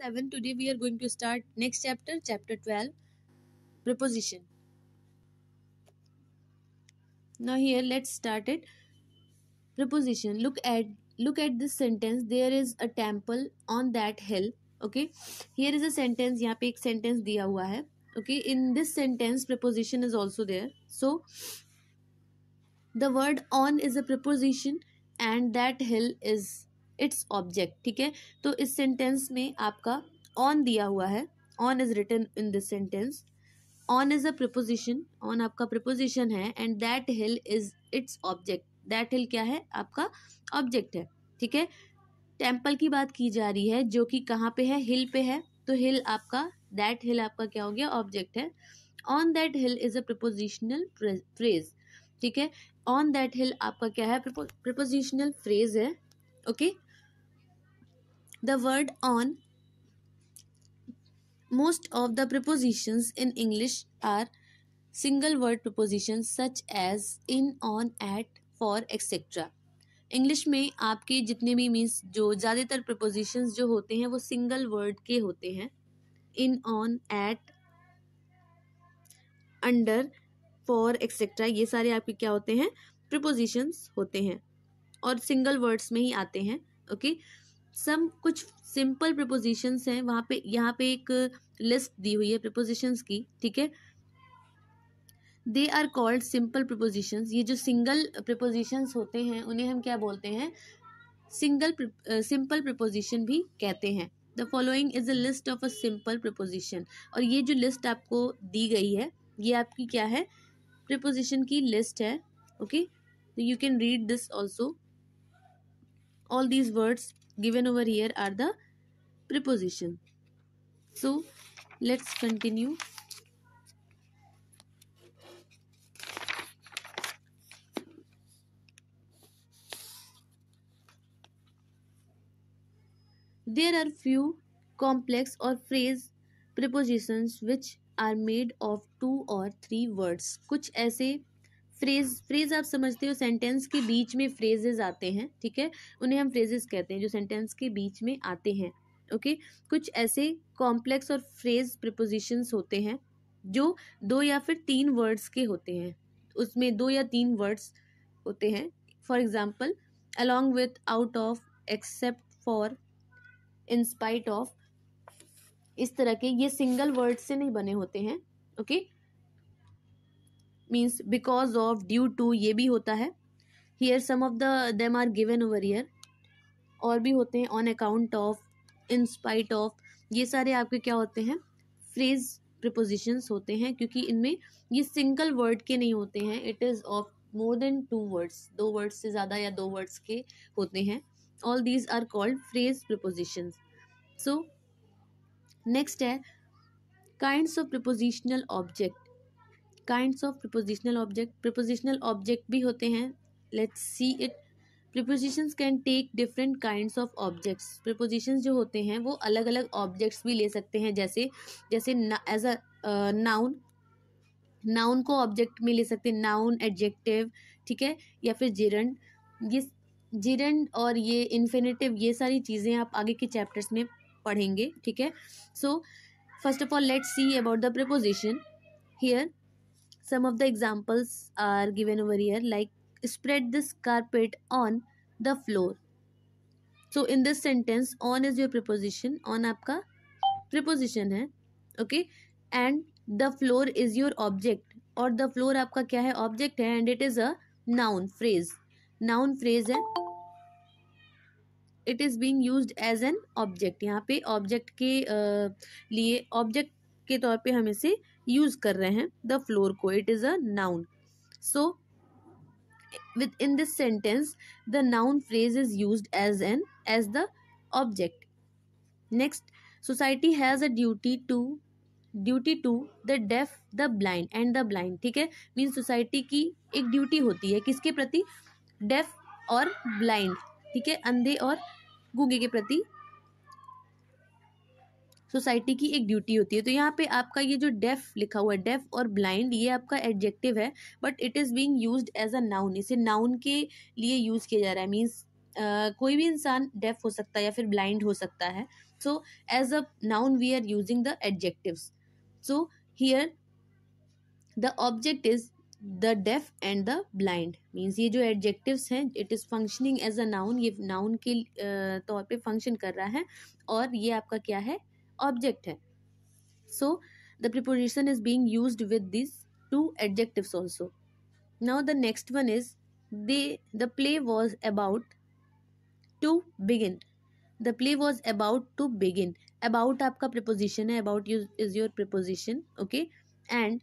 7. Today we are going to start next chapter, chapter 12, preposition. Now here let's start it. Preposition. Look at this sentence. There is a temple on that hill. Okay. Here is a sentence. यहाँ पे एक sentence दिया हुआ है. Okay. In this sentence, preposition is also there. So the word on is a preposition and that hill is its object. ठीक है. तो इस sentence में आपका on दिया हुआ है. On is written in this sentence. On is a preposition. On आपका preposition है and that hill is its object. That hill क्या है? आपका object है. ठीक है. टेम्पल की बात की जा रही है जो कि कहाँ पे है? हिल पे है. तो हिल आपका, that hill आपका क्या हो गया? ऑब्जेक्ट है. On that hill is a prepositional phrase. ठीक है. On that hill आपका क्या है? prepositional phrase है. Okay. The word on. Most of the prepositions in English are single word prepositions such as in, on, at, for, etc. English में आपके जितने भी मीन्स जो ज़्यादातर प्रपोजिशंस जो होते हैं वो सिंगल वर्ड के होते हैं. In, on, at, under, for, etcetera, ये सारे आपके क्या होते हैं? प्रपोजिशंस होते हैं और सिंगल वर्ड्स में ही आते हैं. ओके. सम कुछ सिंपल प्रपोजिशंस हैं. वहाँ पे यहाँ पे एक लिस्ट दी हुई है प्रपोजिशंस की. ठीक है. They are called simple propositions. ये जो सिंगल प्रपोजिशंस होते हैं उन्हें हम क्या बोलते हैं? सिंपल प्रपोजिशन भी कहते हैं. The following is a list of a simple preposition. और ये जो लिस्ट आपको दी गई है ये आपकी क्या है? प्रपोजिशन की लिस्ट है. Okay. You can read this also. All these words given over here are the preposition. So let's continue. There are few complex or phrase prepositions which are made of 2 or 3 words. कुछ ऐसे phrase आप समझते हो, sentence के बीच में phrases आते हैं. ठीक है. उन्हें हम फ्रेजेस कहते हैं जो सेंटेंस के बीच में आते हैं. ओके. कुछ ऐसे कॉम्प्लेक्स और फ्रेज प्रिपोजिशंस होते हैं जो 2 या फिर 3 वर्ड्स के होते हैं. उसमें 2 या 3 वर्ड्स होते हैं. For example, along with, out of, except for, in spite of, इस तरह के ये सिंगल वर्ड से नहीं बने होते हैं. Okay. Means because of, due to, ये भी होता है. Here some of them are given over here. और भी होते हैं on account of, in spite of. ये सारे आपके क्या होते हैं? फ्रेज प्रिपोजिशंस होते हैं क्योंकि इनमें ये सिंगल वर्ड के नहीं होते हैं. It is of more than 2 words. 2 words से ज़्यादा या 2 वर्ड्स के होते हैं. All these are called phrase prepositions. So next है kinds of prepositional object. Kinds of prepositional object. Prepositional object भी होते हैं. Let's see it. Prepositions can take different kinds of objects. Prepositions जो होते हैं वो अलग अलग ऑब्जेक्ट्स भी ले सकते हैं. जैसे एज अ नाउन. नाउन को ऑब्जेक्ट में ले सकते हैं. Noun, adjective. ठीक है. या फिर जिरंड. ये जिरंड और ये इन्फिनेटिव, ये सारी चीज़ें आप आगे के चैप्टर्स में पढ़ेंगे. ठीक है. So first of all let's see about the preposition. Here some of the examples are given over here, like spread this carpet on the floor. So in this sentence on is your preposition. On आपका preposition है. Okay. And the floor is your object. और the floor आपका क्या है? object है and it is a noun phrase. noun phrase है. It is being used as an object. यहाँ पे object के लिए object के तौर पे हम इसे यूज कर रहे हैं द फ्लोर को. It is a noun. So within this sentence the noun phrase is used as the object. Next, society has a duty to the deaf, the blind and the blind. ठीक है. Mean society की एक duty होती है किसके प्रति? Def और blind. ठीक है. अंधे और गूंगे के प्रति सोसाइटी की एक ड्यूटी होती है. तो यहाँ पे आपका ये जो डेफ लिखा हुआ है, डेफ और ब्लाइंड, ये आपका एडजेक्टिव है but it is being used as a noun. इसे नाउन के लिए यूज़ किया जा रहा है. मीन्स कोई भी इंसान डेफ हो सकता है या फिर ब्लाइंड हो सकता है. So as a noun we are using the adjectives. So here the object is the deaf and the blind. Means ये जो एडजेक्टिव्स हैं it is functioning as a noun, ये नाउन के तौर पे फंक्शन कर रहा है और ये आपका क्या है, ऑब्जेक्ट है. So the preposition is being used with this two adjectives also. Now the next one is the play was about to begin. The play was about to begin. About आपका प्रीपोजिशन है, about is your preposition, okay. And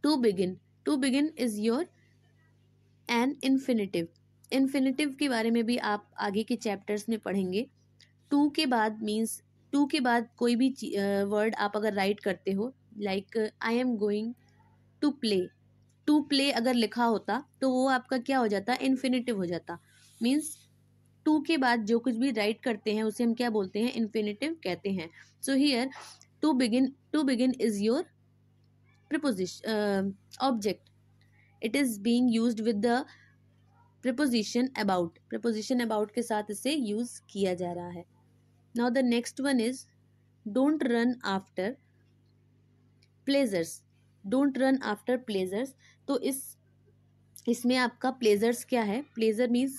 to begin is your an infinitive. infinitive के बारे में भी आप आगे के chapters में पढ़ेंगे. टू के बाद मीन्स टू के बाद कोई भी वर्ड आप अगर राइट करते हो, like I am going to play, to play अगर लिखा होता तो वो आपका क्या हो जाता, इन्फिनिटिव हो जाता. मीन्स टू के बाद जो कुछ भी राइट करते हैं उसे हम क्या बोलते हैं, इन्फिनिटिव कहते हैं. So here to begin is your preposition object. It is being used with the preposition about. preposition about के साथ इसे use किया जा रहा है. Now the next one is don't run after pleasures. don't run after pleasures. तो इसमें आपका pleasures क्या है, pleasure means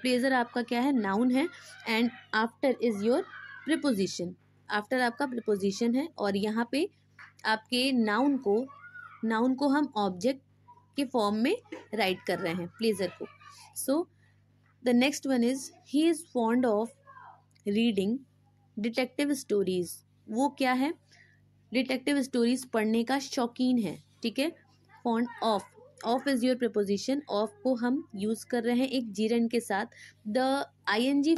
pleasure आपका क्या है, noun है, and after is your preposition. after आपका preposition है और यहाँ पे आपके नाउन को हम ऑब्जेक्ट के फॉर्म में राइट कर रहे हैं, प्लेजर को. So the next one is he is fond of reading detective stories. वो क्या है, डिटेक्टिव स्टोरीज पढ़ने का शौकीन है, ठीक है. Fond of is your preposition. Of को हम यूज कर रहे हैं एक जीरन के साथ. The ING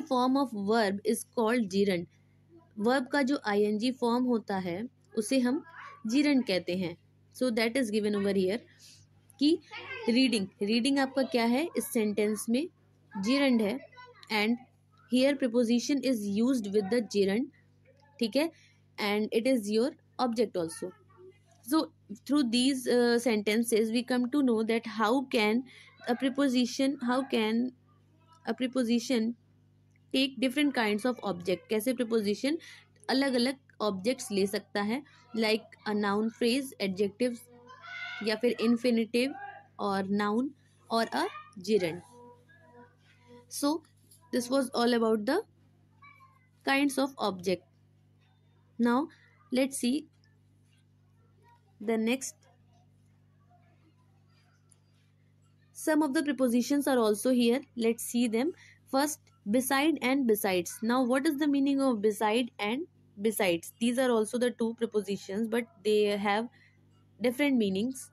form of verb is called gerund. Verb का जो आईएनजी फॉर्म होता है उसे हम जीरंड कहते हैं. So that is given over here कि रीडिंग आपका क्या है, इस सेंटेंस में जीरंड है. And here preposition is used with the gerund, ठीक है. And it is your object also. So through these sentences we come to know that how can a preposition take different kinds of object. कैसे preposition अलग अलग objects ले सकता है, like a noun phrase, adjectives, या फिर infinitive और noun और a gerund. So this was all about the kinds of object. Now let's see the next. Some of the prepositions are also here. Let's see them. First, beside and besides. Now, what is the meaning of beside and besides? These are also the two prepositions, but they have different meanings.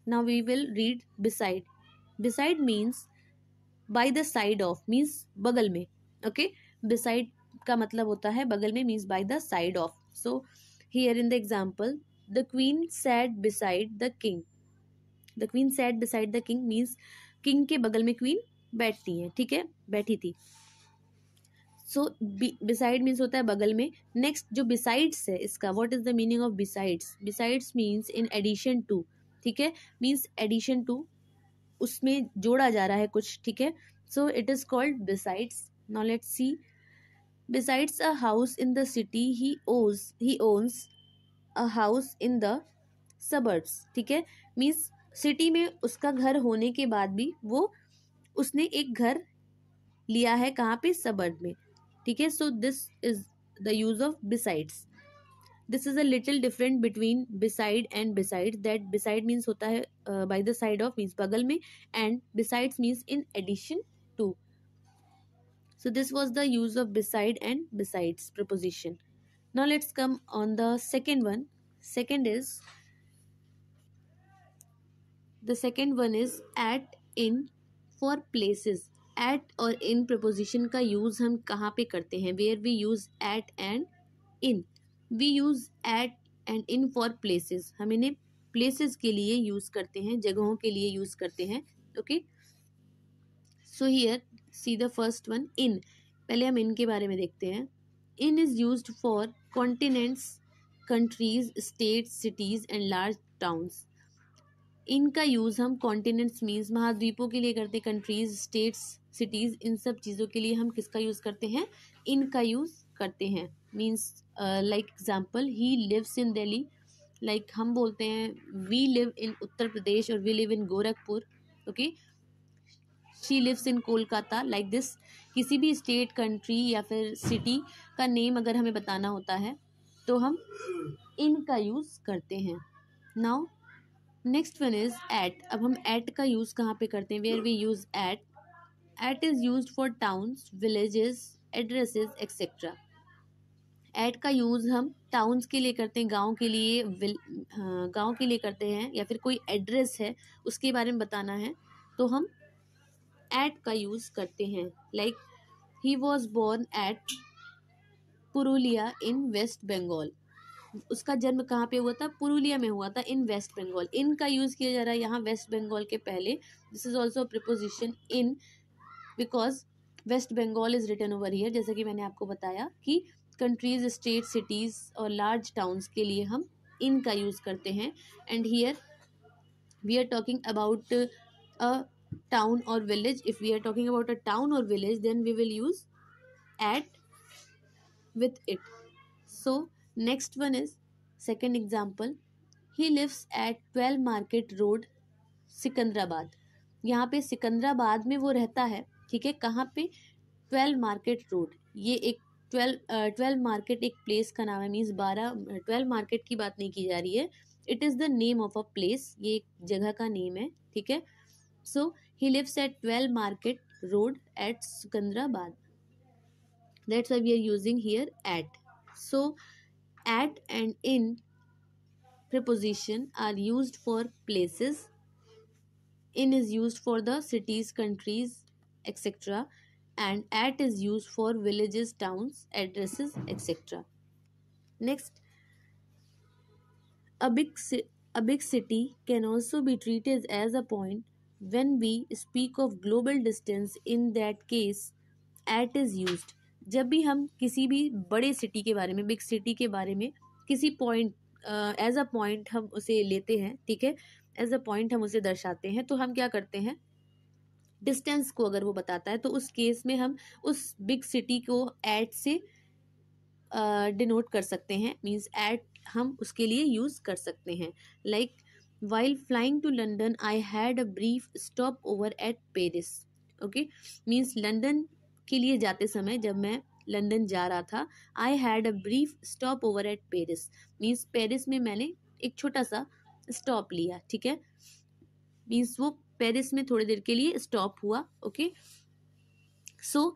Now, we will read beside. Beside means by the side of, means बगल में. Okay? Beside का मतलब होता है बगल में, means by the side of. So, here in the example, the queen sat beside the king. The queen sat beside the king means king के बगल में क्वीन बैठती है, ठीक है, बैठी थी. सो बिसाइड मीन्स होता है बगल में. नेक्स्ट जो बिसाइड्स है इसका, what is the meaning of besides? Besides means in addition to, ठीक है, मीन्स एडिशन टू, उसमें जोड़ा जा रहा है कुछ, ठीक है. So it is called besides. Now let's C. Besides a house in the city he owns a house in the suburbs, ठीक है, मीन्स सिटी में उसका घर होने के बाद भी वो उसने एक घर लिया है, कहाँ पे, सबर्ब में, ठीक है. So this is the use of besides. This is a little different between beside and beside. That beside means होता है by the side of, means बगल में, and besides means in addition to. So this was the use of beside and besides preposition. Now let's come on the second one. The second one is at, in, for places. at और in preposition का use हम कहाँ पे करते हैं? where we use at and in. we use at and in for places. हम इन्हें places के लिए यूज करते हैं, जगहों के लिए यूज करते हैं, okay. So here see the first one, in. पहले हम in के बारे में देखते हैं. in is used for continents, countries, states, cities and large towns. इनका यूज़ हम कॉन्टिनेंट्स मीन्स महाद्वीपों के लिए करते हैं, कंट्रीज, स्टेट्स, सिटीज़, इन सब चीज़ों के लिए हम किसका यूज़ करते हैं, इनका यूज़ करते हैं. Means like example, he lives in Delhi. Like हम बोलते हैं we live in Uttar Pradesh और we live in Gorakhpur. Okay, she lives in Kolkata. Like this, किसी भी स्टेट, कंट्री या फिर सिटी का नेम अगर हमें बताना होता है तो हम इनका यूज़ करते हैं. Now next one is at. अब हम एट का यूज़ कहाँ पे करते हैं, where we use at. At is used for towns, villages, addresses etcetera. At का यूज़ हम टाउन्स के लिए करते हैं, गांव के लिए, गांव के लिए करते हैं, या फिर कोई एड्रेस है उसके बारे में बताना है तो हम एट का यूज़ करते हैं. Like he was born at Purulia in West Bengal. उसका जन्म कहाँ पे हुआ था, पुरुलिया में हुआ था, इन वेस्ट बंगाल. इन का यूज़ किया जा रहा है यहाँ वेस्ट बंगाल के पहले. This is also preposition in, because West Bengal is written over here. जैसा कि मैंने आपको बताया कि कंट्रीज, स्टेट, सिटीज़ और लार्ज टाउन्स के लिए हम इन का यूज़ करते हैं. And here we are talking about a town or village. If we are talking about a town or village, then we will use at with it. So next one is second example, he lives at 12 market road Secunderabad. यहाँ पे सिकंदराबाद में वो रहता है, ठीक है. कहाँ पे, 12 मार्केट रोड. ये एक 12 मार्केट एक प्लेस का नाम है. मीन्स 12 मार्केट की बात नहीं की जा रही है. It is the name of a place, ये एक जगह का नेम है, ठीक है. So he lives at 12 Market Road at Sikandrabad. That's why we are using here at. So at and in preposition are used for places. In is used for the cities, countries, etc. And at is used for villages, towns, addresses, etc. Next, a big city can also be treated as a point. When we speak of global distance, in that case at is used. जब भी हम किसी भी बड़े city के बारे में, big city के बारे में किसी पॉइंट, एज अ पॉइंट हम उसे लेते हैं, ठीक है, एज अ पॉइंट हम उसे दर्शाते हैं, तो हम क्या करते हैं, डिस्टेंस को अगर वो बताता है तो उस केस में हम उस बिग सिटी को एट से डिनोट कर सकते हैं. मीन्स एट हम उसके लिए यूज़ कर सकते हैं. Like while flying to London I had a brief stop over at Paris. okay, means London के लिए जाते समय जब मैं लंदन जा रहा था, I had a brief stop over at Paris. means Paris में मैंने एक छोटा सा स्टॉप लिया, ठीक है. मीन्स वो पेरिस में थोड़ी देर के लिए स्टॉप हुआ. Okay, so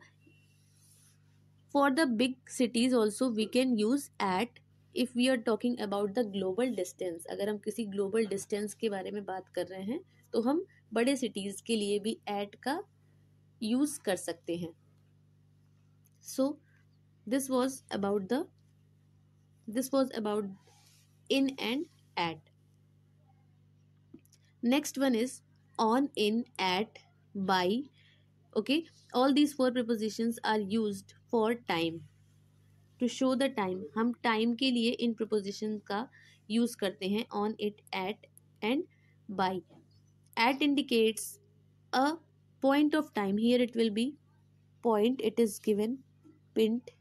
for the big cities also we can use at if we are talking about the global distance. अगर हम किसी global distance के बारे में बात कर रहे हैं तो हम बड़े cities के लिए भी at का use कर सकते हैं. So this was about in and at. Next one is on, in, at, by. okay, all these four prepositions are used for time. To show the time, हम टाइम के लिए इन प्रपोजिशन का use करते हैं. On, in, at and by. At indicates a point of time. Here it will be point, it is given point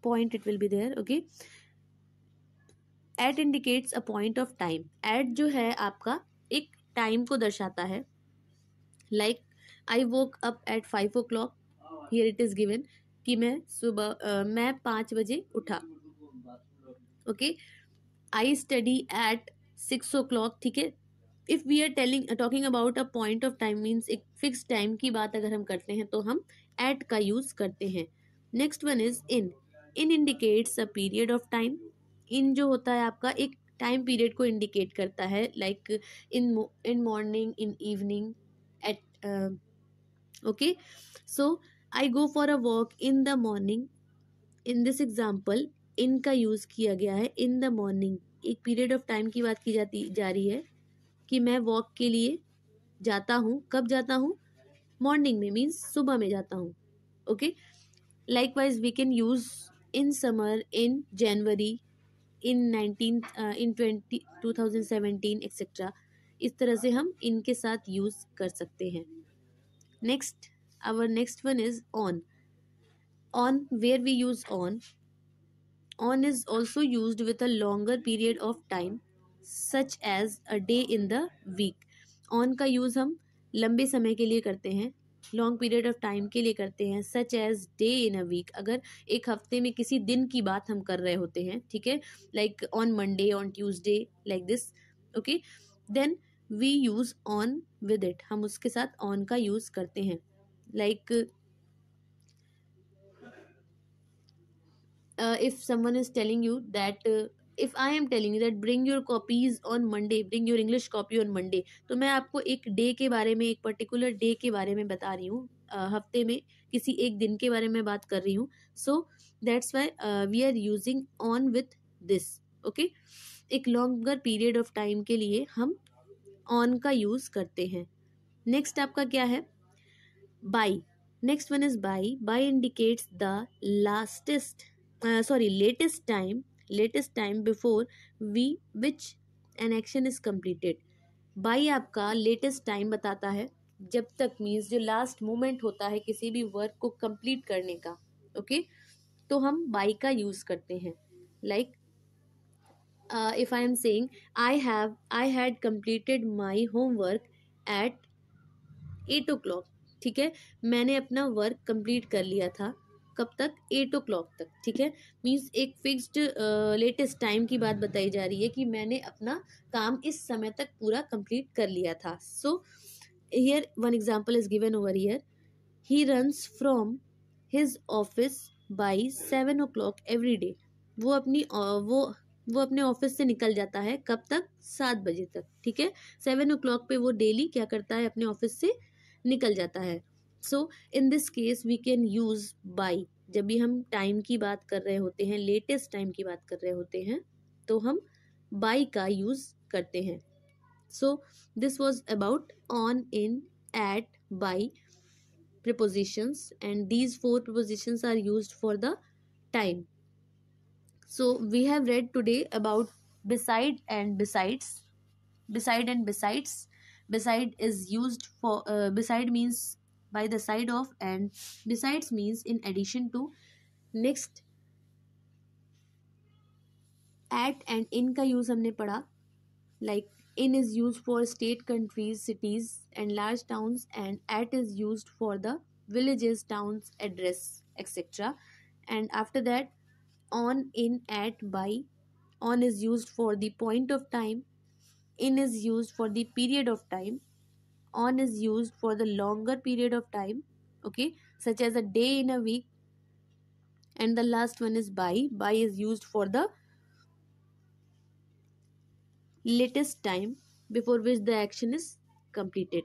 point, it will be there. Okay, at indicates a point of time. At जो है आपका एक time को दर्शाता है. Like I woke up at 5 o'clock. Here it is given कि मैं 5 बजे उठा. Okay, I study at 6 o'clock. ठीक है, if we are talking about a point of time, means एक फिक्स टाइम की बात अगर हम करते हैं तो हम एट का यूज़ करते हैं. Next one is in. In indicates a period of time. In जो होता है आपका एक टाइम पीरियड को इंडिकेट करता है. Like in morning, in evening, at. Okay, so I go for a walk in the morning. In this example, in का use किया गया है. in the morning एक पीरियड ऑफ टाइम की बात की जा रही है कि मैं वॉक के लिए जाता हूँ. कब जाता हूँ, मॉर्निंग में, मीन्स सुबह में जाता हूँ. Okay, likewise we can use in summer, in January, in 2017 etcetera. इस तरह से हम इनके साथ यूज कर सकते हैं. Next, our next one is on. On, where we use on is also used with a longer period of time such as a day in the week. On का यूज हम लंबे समय के लिए करते हैं, लॉन्ग पीरियड ऑफ टाइम के लिए करते हैं. Such as day in a week, अगर एक हफ्ते में किसी दिन की बात हम कर रहे होते हैं, ठीक है, like on Monday, on Tuesday, like this. Okay, then we use on with it, हम उसके साथ ऑन का यूज करते हैं. Like if someone is telling you that if I am telling you that bring your copies on Monday, bring your English copy on Monday, तो मैं आपको एक डे के बारे में, एक पर्टिकुलर डे के बारे में बता रही हूँ, हफ्ते में किसी एक दिन के बारे में बात कर रही हूँ. So that's why we are using on with this. Okay, एक लॉन्गर पीरियड ऑफ टाइम के लिए हम ऑन का यूज करते हैं. नेक्स्ट आपका क्या है? By. Next one is by. By indicates the latest time before we which an action is completed. By आपका लेटेस्ट टाइम बताता है, जब तक मीन्स जो लास्ट मोमेंट होता है किसी भी वर्क को कंप्लीट करने का. ओके, तो हम बाई का यूज करते हैं. Like if I am saying I had completed my homework at 8 o'clock. ठीक है, मैंने अपना वर्क कंप्लीट कर लिया था. कब तक? 8 o'clock तक. ठीक है, मीन्स एक फिक्स्ड लेटेस्ट टाइम की बात बताई जा रही है कि मैंने अपना काम इस समय तक पूरा कंप्लीट कर लिया था. So here one example is given over here. He runs from his office by 7 o'clock every day. वो अपने ऑफिस से निकल जाता है कब तक? 7 बजे तक. ठीक है, 7 o'clock पे वो डेली क्या करता है? अपने ऑफिस से निकल जाता है. So in this case we can use by. जब भी हम टाइम की बात कर रहे होते हैं, लेटेस्ट टाइम की बात कर रहे होते हैं, तो हम बाई का यूज करते हैं. So this was about on, in, at, by prepositions, and these 4 prepositions are used for the time. So we have read today about beside and besides. Beside and besides. Beside is used for beside means by the side of, and besides means in addition to. Next, at and in का use हमने पढ़ा. Like in is used for state, countries, cities and large towns, and at is used for the villages, towns, address, etc. And after that, on, in, at, by. On is used for the point of time. In is used for the period of time. On is used for the longer period of time, okay, such as a day in a week. And the last one is by. By is used for the latest time before which the action is completed.